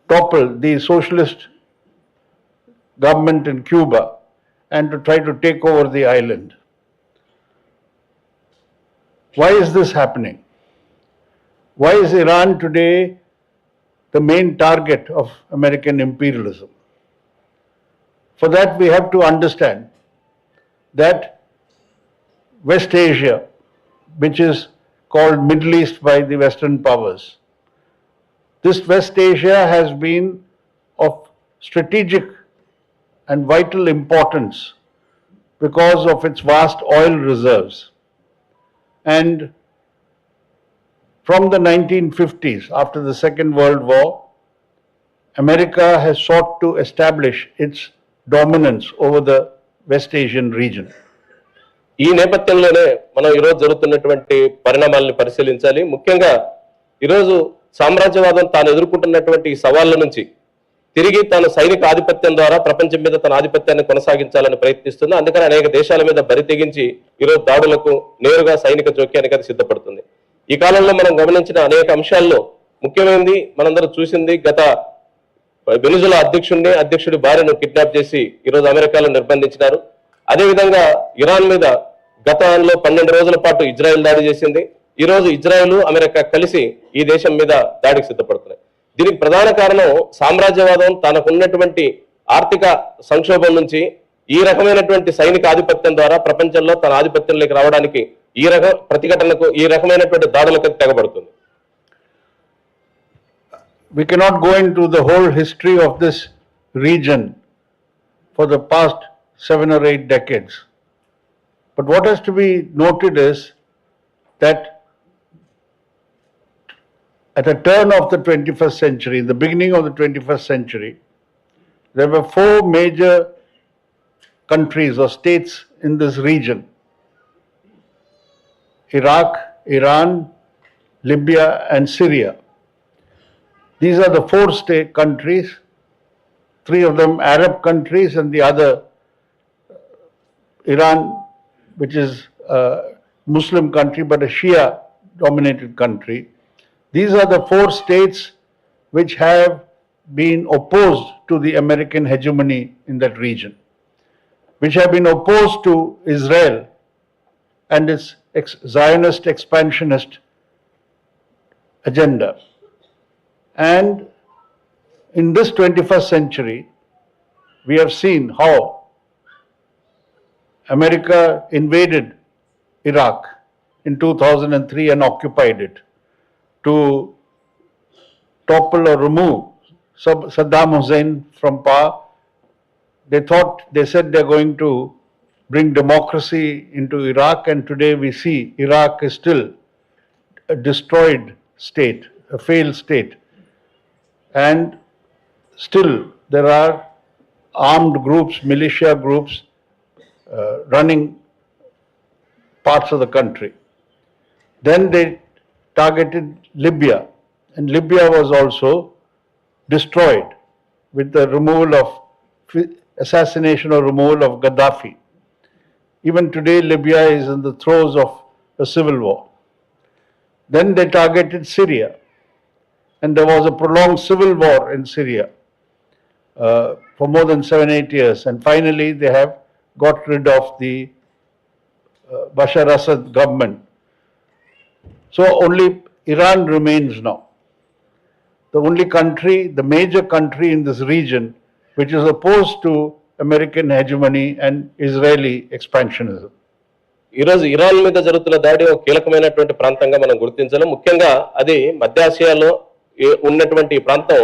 topple the socialist government in Cuba and to try to take over the island. Why is this happening? Why is Iran today the main target of American imperialism? For that, we have to understand that West Asia, which is called Middle East by the Western powers, this West Asia has been of strategic and vital importance because of its vast oil reserves. And from the 1950s, after the Second World War, America has sought to establish its dominance over the West Asian region. ఈ నేపథ్యంలోనే మనం ఈరోజు జరుగుతున్నటువంటి పరిణామాలను పరిశీలించాలి. ముఖ్యంగా ఈరోజు సామ్రాజ్యవాదం తాను ఎదుర్కొంటున్నటువంటి ఈ సవాళ్ల నుంచి తిరిగి తాను సైనిక ఆధిపత్యం ద్వారా ప్రపంచం మీద తన ఆధిపత్యాన్ని కొనసాగించాలని ప్రయత్నిస్తుంది. అందుకని అనేక దేశాల మీద బరి తెగించి ఈరోజు దాడులకు నేరుగా సైనిక జోక్యానికి అది సిద్ధపడుతుంది. ఈ కాలంలో మనం గమనించిన అనేక అంశాల్లో ముఖ్యమైనది మనందరూ చూసింది, గత వెనుజులా అధ్యక్షుడి భార్యను కిడ్నాప్ చేసి ఈరోజు అమెరికాలో నిర్బంధించినారు. అదేవిధంగా ఇరాన్ మీద గతంలో 12 రోజుల పాటు ఇజ్రాయెల్ దాడి చేసింది. ఈ రోజు ఇజ్రాయెల్ అమెరికా కలిసి ఈ దేశం మీద దాడికి సిద్ధపడుతున్నాయి. దీనికి ప్రధాన కారణం సామ్రాజ్యవాదం తనకున్నటువంటి ఆర్థిక సంక్షోభం నుంచి ఈ రకమైనటువంటి సైనిక ఆధిపత్యం ద్వారా ప్రపంచంలో తన ఆధిపత్యంలోకి రావడానికి ఈ ప్రతిఘటనకు ఈ రకమైనటువంటి దాడులకు తెగబడుతుంది. We cannot go into the whole history of this region for the past 7 or 8 decades. But what has to be noted is that at the turn of the 21st century, in the beginning of the 21st century, there were 4 major countries or states in this region: Iraq, Iran, Libya, and Syria. These are the 4 state countries, 3 of them Arab countries and the other Iran, which is a Muslim country but a Shia dominated country. These are the 4 states which have been opposed to the American hegemony in that region, which have been opposed to Israel and its Zionist expansionist agenda. And in this 21st century, we have seen how America invaded Iraq in 2003 and occupied it to topple or remove Saddam Hussein from power. They said they're going to bring democracy into Iraq, and today we see Iraq is still a destroyed state, a failed state. And still there are armed groups, militia groups running parts of the country. Then they targeted Libya, and Libya was also destroyed with the assassination or removal of Gaddafi. Even today Libya is in the throes of a civil war. Then they targeted Syria, and there was a prolonged civil war in Syria for more than 7-8 years, and finally they have got rid of the Bashar Assad government. So only Iran remains now, the only country, the major country in this region which is opposed to American hegemony and Israeli expansionism. ఈరోజు Iran మీద జరుగుతున్న దాడి ఒక కీలకమైనటువంటి ప్రాంతంగా మనం గుర్తించాలి. ముఖ్యంగా అది మధ్యాసియాలో ఉన్నటువంటి ప్రాంతం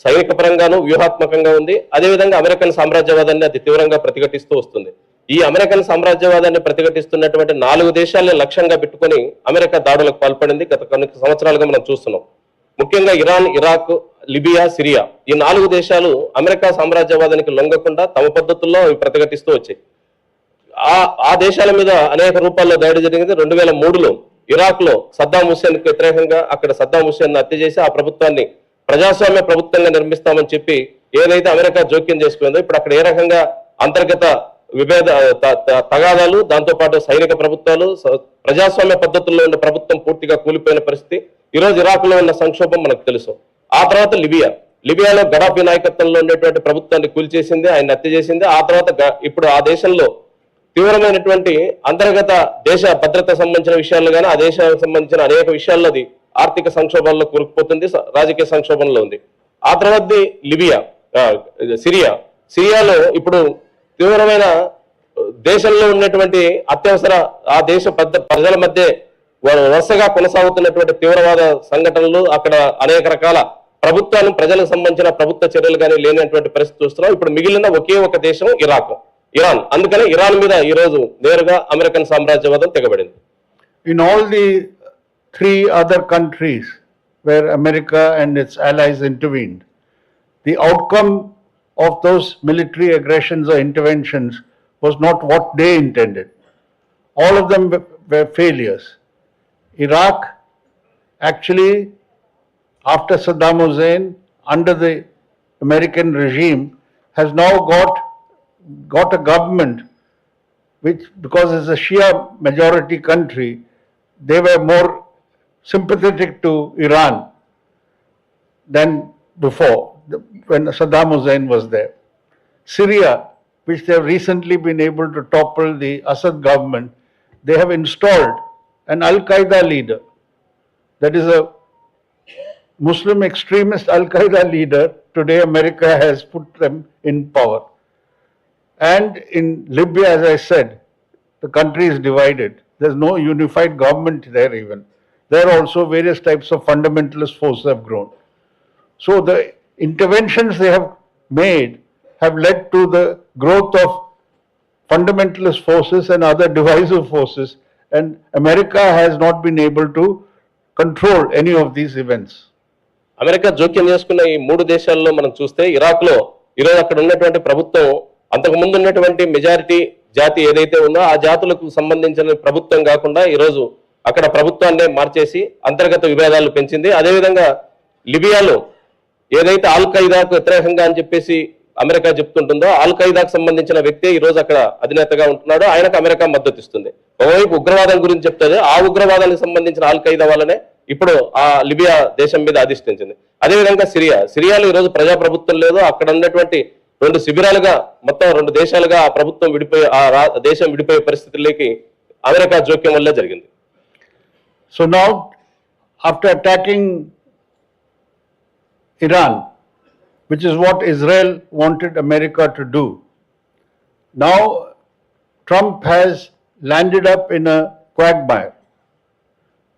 సైనిక పరంగాను వ్యూహాత్మకంగా ఉంది. అదేవిధంగా అమెరికన్ సామ్రాజ్యవాదాన్ని అది తీవ్రంగా ప్రతిఘటిస్తూ వస్తుంది. ఈ అమెరికన్ సామ్రాజ్యవాదాన్ని ప్రతిఘటిస్తున్నటువంటి 4 దేశాలను లక్ష్యంగా పెట్టుకొని అమెరికా దాడులకు పాల్పడింది. గత కొన్ని సంవత్సరాలుగా మనం చూస్తున్నాం. ముఖ్యంగా ఇరాన్, ఇరాక్, లిబియా, సిరియా ఈ 4 దేశాలు అమెరికా సామ్రాజ్యవాదానికి లొంగకుండా తమ పద్ధతుల్లో అవి ప్రతిఘటిస్తూ వచ్చాయి. ఆ దేశాల మీద అనేక రూపాల్లో దాడి జరిగింది. 2003లో ఇరాక్ లో సద్దాం హుస్సేన్ కు వ్యతిరేకంగా అక్కడ సద్దాం హుస్సేన్ హత్య చేసి ఆ ప్రభుత్వాన్ని ప్రజాస్వామ్య ప్రభుత్వంగా నిర్మిస్తామని చెప్పి ఏదైతే అమెరికా జోక్యం చేసుకుందో ఇప్పుడు అక్కడ ఏ రకంగా అంతర్గత తగాదాలు, దాంతో పాటు సైనిక ప్రభుత్వాలు, ప్రజాస్వామ్య పద్ధతుల్లో ఉన్న ప్రభుత్వం పూర్తిగా కూలిపోయిన పరిస్థితి. ఈరోజు ఇరాక్ లో ఉన్న సంక్షోభం మనకు తెలుసు. ఆ తర్వాత లిబియా, లిబియాలో గడాఫీ నాయకత్వంలో ఉండేటువంటి ప్రభుత్వాన్ని కూల్చేసింది, ఆయన హత్య చేసింది. ఆ తర్వాత ఇప్పుడు ఆ దేశంలో తీవ్రమైనటువంటి అంతర్గత దేశ భద్రత సంబంధించిన విషయాల్లో కానీ ఆ దేశానికి సంబంధించిన అనేక విషయాల్లో అది ఆర్థిక సంక్షోభంలో కూరుకుపోతుంది, రాజకీయ సంక్షోభంలో ఉంది. ఆ తర్వాత లిబియా, సిరియాలో ఇప్పుడు తీవ్రమైన దేశంలో ఉన్నటువంటి అత్యవసర ఆ దేశ ప్రజల మధ్య వరుసగా కొనసాగుతున్నటువంటి తీవ్రవాద సంఘటనలు, అక్కడ అనేక రకాల ప్రభుత్వాలు ప్రజలకు సంబంధించిన ప్రభుత్వ చర్యలు కానీ లేనటువంటి పరిస్థితి చూస్తున్నాం. ఇప్పుడు మిగిలిన ఒకే ఒక దేశం ఇరాన్. అందుకనే ఇరాన్ మీద ఈ రోజు నేరుగా American సామ్రాజ్యవాదం తెగబడింది. In all the three other countries where America and its allies intervened, the outcome of those military aggressions or interventions was not what they intended. All of them were failures. Iraq actually, after Saddam Hussein, under the American regime, has now got a government which, because it's a Shia majority country, they were more sympathetic to Iran than before, when Saddam Hussein was there. Syria, which they have recently been able to topple the Assad government, they have installed an Al-Qaeda leader. That is a Muslim extremist Al-Qaeda leader. Today America has put them in power. And in Libya, as I said, the country is divided. There's no unified government there even. There also various types of fundamentalist forces have grown. So the interventions they have made have led to the growth of fundamentalist forces and other divisive forces, and America has not been able to control any of these events. America జోక్యం చేసుకున్న ఈ మూడు దేశాల్లో మనం చూస్తే Iraq లో ఈరోజు అక్కడ ఉన్నటువంటి ప్రభుత్వం అంతకు ముందు ఉన్నటువంటి మెజారిటీ జాతి ఏదైతే ఉందో ఆ జాతులకు సంబంధించిన ప్రభుత్వం కాకుండా ఈరోజు అక్కడ ప్రభుత్వాన్నే మార్చేసి అంతర్గత విభేదాలు పెంచింది. అదేవిధంగా లిబియాలో ఏదైతే ఆల్ ఖైదాకు వ్యతిరేకంగా అని చెప్పేసి అమెరికా చెప్తుంటుందో ఆల్ ఖైదాకు సంబంధించిన వ్యక్తి ఈ రోజు అక్కడ అధినేతగా ఉంటున్నాడు. ఆయనకు అమెరికా మద్దతు ఇస్తుంది. ఒకవైపు ఉగ్రవాదం గురించి చెప్తుంది, ఆ ఉగ్రవాదానికి సంబంధించిన ఆల్ ఖైదా వాళ్ళనే ఇప్పుడు ఆ లిబియా దేశం మీద అధిష్ఠించింది. అదేవిధంగా సిరియాలో ఈ రోజు ప్రజాప్రభుత్వం లేదు. అక్కడ ఉన్నటువంటి రెండు శిబిరాలుగా మొత్తం రెండు దేశాలుగా ఆ ప్రభుత్వం విడిపోయి దేశం విడిపోయే పరిస్థితుల్లోకి అమెరికా జోక్యం వల్లే జరిగింది. So now, after attacking Iran, which is what Israel wanted America to do, now Trump has landed up in a quagmire.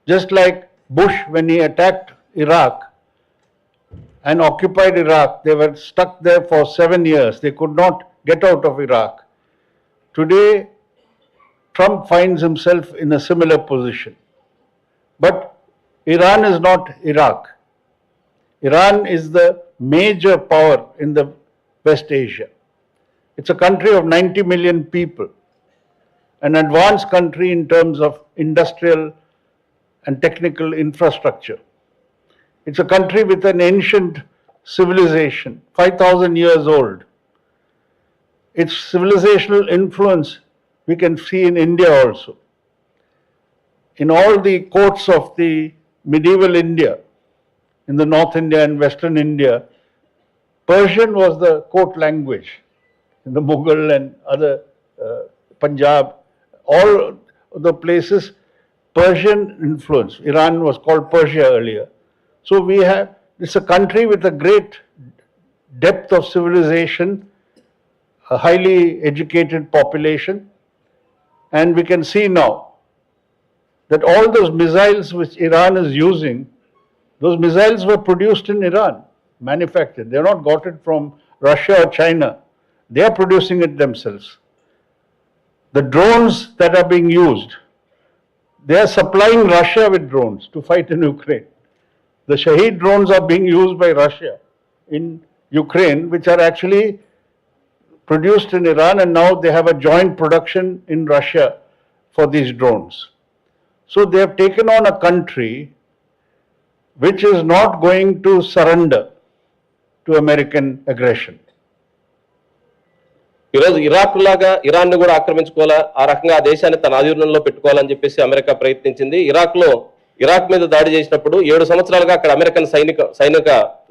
Just like Bush, when he attacked Iraq and occupied Iraq, they were stuck there for 7 years. They could not get out of Iraq. Today, Trump finds himself in a similar position. But Iran is not Iraq. Iran is the major power in the West Asia. It's a country of 90 million people, an advanced country in terms of industrial and technical infrastructure. It's a country with an ancient civilization, 5,000 years old. Its civilizational influence we can see in India also. In all the courts of the medieval India, in the North India and Western India, Persian was the court language. In the Mughal and other Punjab, all the places, Persian influence. Iran was called Persia earlier. So it's a country with a great depth of civilization, a highly educated population, and we can see now that all those missiles which Iran is using, those missiles were produced in Iran, manufactured. They have not got it from Russia or China. They are producing it themselves. The drones that are being used, they are supplying Russia with drones to fight in Ukraine. The Shahed drones are being used by Russia in Ukraine, which are actually produced in Iran, and now they have a joint production in Russia for these drones. So they have taken on a country which is not going to surrender to American aggression. ఈరోజు Iraq లాగా Iran ను కూడా ఆక్రమించుకోవాలా, ఆ రకంగా ఆ దేశాన్ని తన ఆధీనంలో పెట్టుకోవాలని చెప్పేసి అమెరికా ప్రయత్నించింది. ఇరాక్ మీద దాడి చేసినప్పుడు 7 సంవత్సరాలుగా అక్కడ అమెరికన్ సైనిక